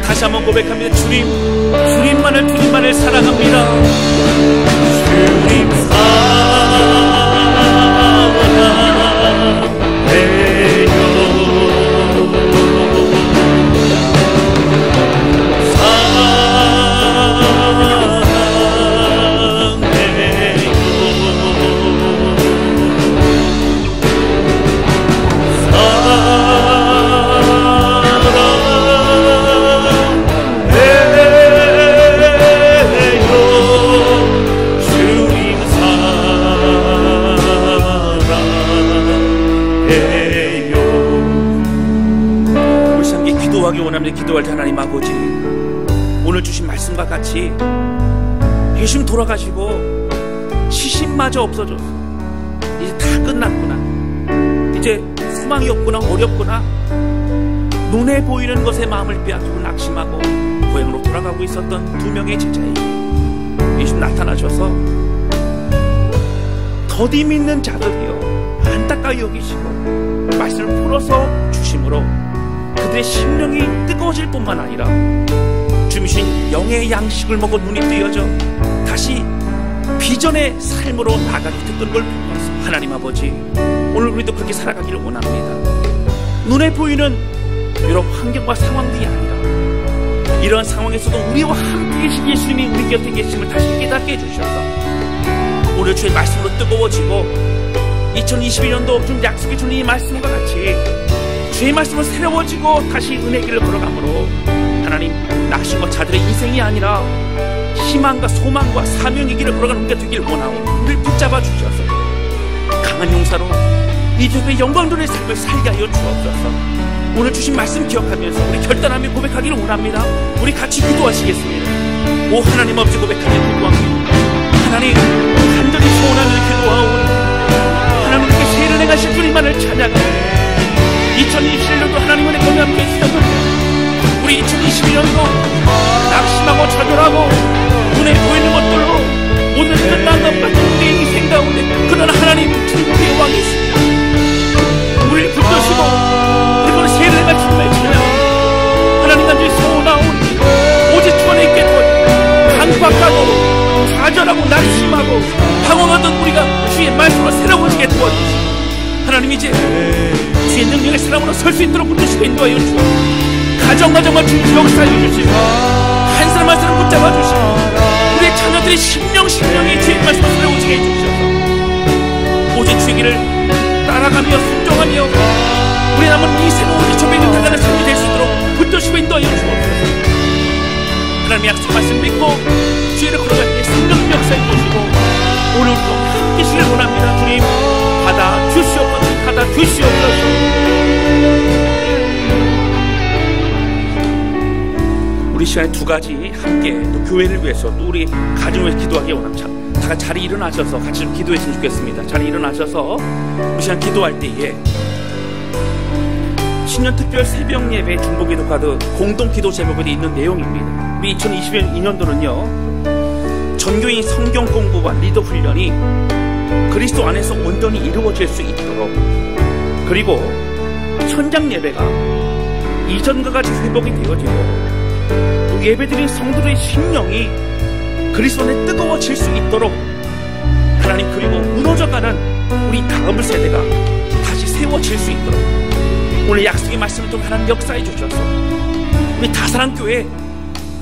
다시 한번 고백합니다. 주님만을 사랑합니다. 주님 기도할 때 하나님 아버지, 오늘 주신 말씀과 같이 예수님 돌아가시고 시신마저 없어졌어. 이제 다 끝났구나. 이제 소망이 없구나, 어렵구나. 눈에 보이는 것에 마음을 빼앗기고 낙심하고 고향으로 돌아가고 있었던 2명의 제자에게 예수님 나타나셔서 더디 믿는 자들이여 안타까이 여기시고 말씀을 풀어서 주심으로 그들의 심령이 뜨거워질 뿐만 아니라 주신 영의 양식을 먹고 눈이 뜨여져 다시 비전의 삶으로 나가게 됐던 걸 보면서 하나님 아버지, 오늘 우리도 그렇게 살아가기를 원합니다. 눈에 보이는 여러 환경과 상황들이 아니라 이러한 상황에서도 우리와 함께 계신 예수님이 우리 곁에 계심을 다시 깨닫게 해주셔서 오늘 주의 말씀으로 뜨거워지고 2021년도 좀 약속해 주는 이 말씀과 같이 주의 말씀으로 새로워지고 다시 은혜 길을 걸어가므로 하나님, 낙심과 자들의 인생이 아니라 희망과 소망과 사명의 길을 걸어가는 우리가 되길 원하오. 우리를 붙잡아 주셔서 강한 용사로 이제의 영광들의 삶을 살게 하여 주옵소서. 오늘 주신 말씀 기억하면서 우리 결단하며 고백하기를 원합니다. 우리 같이 기도하시겠습니다. 오 하나님 아버지, 고백하며 기도합니다. 하나님, 간절히 소원하며 기도하오니 하나님께 세를 행하실 주님만을 찬양합니다. 2021년도 하나님 은혜 가운데 함께 있으면 우리 2021년도 낙심하고 좌절하고 눈에 보이는 것들로 오늘 끝난 것 같은 우리의 인생 가운데, 그러나 하나님 우리의 왕이 있습니다. 우리를 붙드시고 그리고 세를 행할 주님의 찬양, 하나님 간절히 소원하오니 오직 주 안에 있게 도와주시고 강박하고 좌절하고 낙심하고 방황하던 우리가 주의 말씀으로 새로워지게 도와주시고 하나님, 이제 주의 능력의 사람으로 설 수 있도록 붙드시고 인도하여 주시고 가정과 주님 역사해 주시고 한 사람 한 사람 붙잡아 주시고 우리의 자녀들의 심령이 주의 말씀을 새로워지게 해주셔서 오직 주의 길을 따라가며 순종하며 우리 남은 이 새로운 2021년 삶이 될 수 있도록 붙드시고 인도하여 주옵소서. 하나님 약속 말씀 믿고 주의를 걸어갈 때 성령 역사해 주시고 오늘도 함께 주시길 원합니다. 주님, 받아 주시옵소서. 받아 주시옵소서. 우리 시간에 두 가지 함께 또 교회를 위해서 또 우리 가정을 위해서 기도하기 원합니다. 다 같이 자리에 일어나셔서 같이 좀 기도했으면 좋겠습니다. 자리에 일어나셔서 우리 시간 기도할 때에 신년특별 새벽 예배 중보기도 카드 공동기도 제목에 있는 내용입니다. 우리 2021년도는요, 전교인 성경 공부와 리더 훈련이 그리스도 안에서 온전히 이루어질 수 있도록, 그리고 현장 예배가 이전과 같이 회복이 되어지고 또 예배드린 성도들의 심령이 그리스도 안에 뜨거워질 수 있도록 하나님, 그리고 무너져가는 우리 다음 세대가 다시 세워질 수 있도록 오늘 약속의 말씀을 통해 하나님 역사해 주셔서 우리 다사랑교회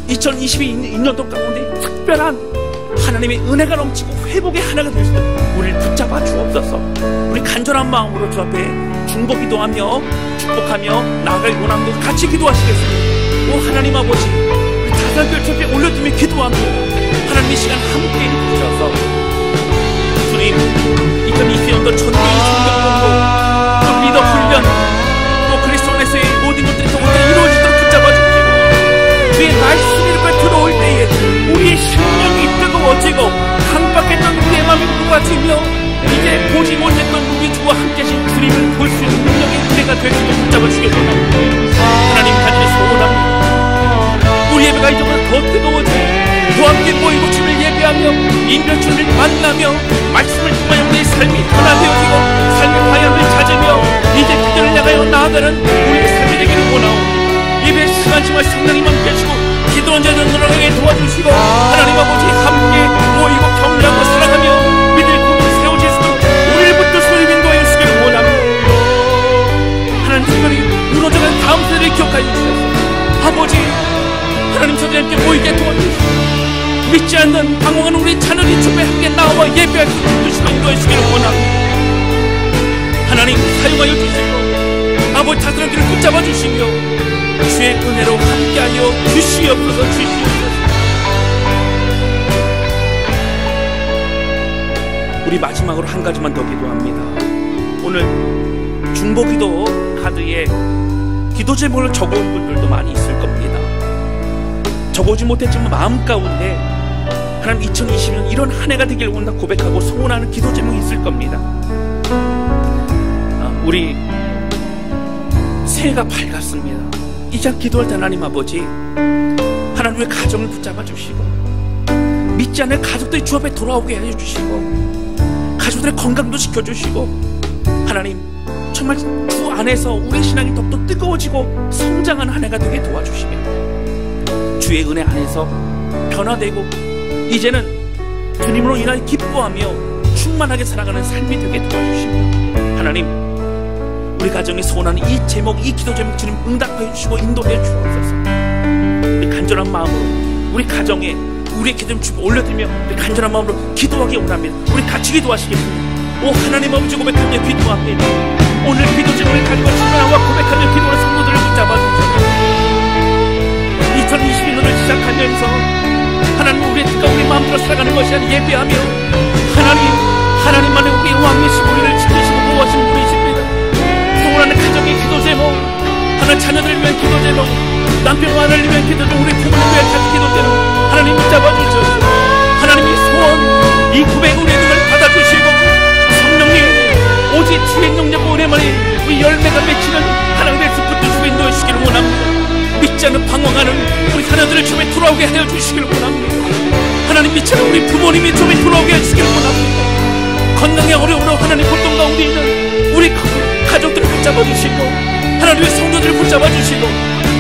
2022년도 가운데 특별한 하나님의 은혜가 넘치고 회복의 하나가 될 수 있도록 우리를 붙잡아 주옵소서. 우리 간절한 마음으로 주 앞에 중보기도하며 축복하며 나아갈 원함도 같이 기도하시겠습니다. 오 하나님 아버지, 우리 다사랑교회 주 앞에 올려두며 기도합니다. 하나님 이 시간 함께 해주셔서 주님, 2022년도 전교인 성경공부 또 리더 훈련 또 그리스도 안에서의 모든 것들이 더 온전히 이루어지도록 붙잡아 주시고 주의 말씀이 이렇게 들어올 때에 우리의 심령이 뜨거워지고 강박했던 우리의 마음이 무거워지며 이제 보지 못했던 우리 주와 함께 하신 주님을 볼 수 있는 능력의 은혜가 될 수 있도록 붙잡아 주시겠습니다. 하나님 간절히 소원합니다. 우리 예배가 이제부터 더 뜨거워지고 더 함께 모이고 주를 예배하며 인별주를 만나며 말씀을 통하여 우리의 삶이 변화되어지고 삶의 방향을 찾으며 이제 그들을 향하여 나아가는 우리의 삶이 되기를 원하오. 예배 시간 정말 성령님 함께 무너져가는 다음 세대를 기억하여 주셔서 아버지 하나님 저들이 함께 모이게 도와주시고 믿지 않는 방황하는 우리 자녀들이 주변에 함께 나와 예배할 수 있는 시간 인도해 주시기를 원합니다. 하나님 사용하여 주시고 아버지 다스리는 길을 붙잡아 주시며 주의 은혜로 함께하여 주시옵소서. 우리 마지막으로 한 가지만 더 기도합니다. 오늘 중보기도 카드에 기도 제목을 적어온 분들도 많이 있을 겁니다. 적어오지 못했지만 마음 가운데 하나님 2020년 이런 한 해가 되길 원한다 고백하고 소원하는 기도 제목이 있을 겁니다. 우리 새해가 밝았습니다. 이제 기도할 때 하나님 아버지 하나님의 가정을 붙잡아 주시고 믿지 않는 가족들이 주 앞에 돌아오게 해 주시고 가족들의 건강도 지켜주시고 하나님 정말 주 안에서 우리의 신앙이 더욱더 뜨거워지고 성장하는 한 해가 되게 도와주시며 주의 은혜 안에서 변화되고 이제는 주님으로 인하여 기뻐하며 충만하게 살아가는 삶이 되게 도와주시며 하나님 우리 가정이 소원하는 이 제목, 이 기도 제목 주님 응답해 주시고 인도해 주옵소서. 우리 간절한 마음으로 우리 가정에 우리의 기도 좀 올려드리며 우리 간절한 마음으로 기도하기 원합니다. 우리 같이 기도하시겠습니다. 오 하나님 아버지 고백하며 기도합니다. 오늘 기도 제목을 가지고 충만하고 고백하며 기도하는 성도들을 붙잡아 주옵소서. 2021년을 시작하면서 하나님 우리의 뜻과 우리 마음대로 살아가는 것이 아니라 예배하며 하나님만의 우리 왕이시고 우리를 지키시고 보호하시는 분이십니다. 소원하는 가정의 기도 제목, 하나님 자녀들을 위한 기도 제목, 남편과 아내를 위한 기도 제목, 우리 부모를 위한 기도 제목 하나님 붙잡아주시오. 하나님의 소원 이 고백 우리의 눈을 받아주시고 성령님 오직 주의 능력과 은혜만이 우리 열매가 맺히는 하나님의 숲을 주시고 인도해 주시기를 원합니다. 믿지 않는 방황하는 우리 자녀들을 주에 돌아오게 하여 주시기를 원합니다. 하나님 믿지 않는 우리 부모님이 주에 돌아오게 하시기를 원합니다. 건강에 어려움으로 하나님 고통 가운데 있는 우리 가족들을 붙잡아 주시고 하나님의 성도들을 붙잡아 주시고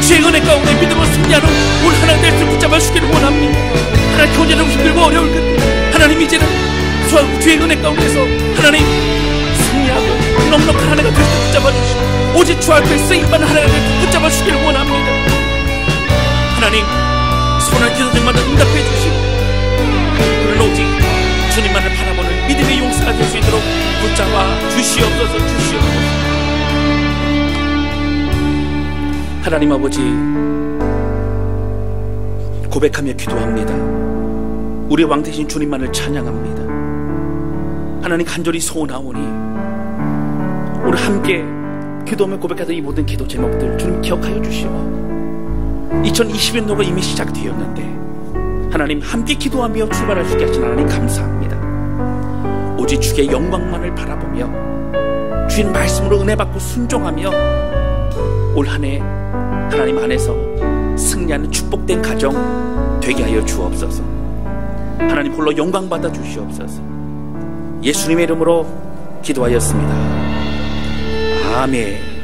주의 은혜 가운데 믿음으로 승리하는 우리 하나님 될 수 붙잡아 주시기를 원합니다. 하나님 경제적으로 힘들고 어려울 때 하나님 이제는 주의 은혜 가운데서 하나님 승리하고 넉넉한 한 해가 될 수 붙잡아 주시고 오직 주 앞에 쓰임받는 한 해가 될 수 붙잡아 주시기를 원합니다. 하나님 소원한 기도 제목마다 응답해 주시고 그런 오직 주님만을 바라보는 믿음의 용사가 될 수 있도록 붙잡아 주시옵소서. 하나님 아버지 고백하며 기도합니다. 우리 왕 되신 주님만을 찬양합니다. 하나님 간절히 소원하오니 오늘 함께 기도하며 고백하던 이 모든 기도 제목들 주님 기억하여 주시오. 2020년도가 이미 시작되었는데 하나님 함께 기도하며 출발할 수 있게 하신 하나님 감사합니다. 오직 주의 영광만을 바라보며 주의 말씀으로 은혜 받고 순종하며 올 한 해 하나님 안에서 승리하는 축복된 가정 되게 하여 주옵소서. 하나님 홀로 영광 받아 주시옵소서. 예수님의 이름으로 기도하였습니다. 아멘.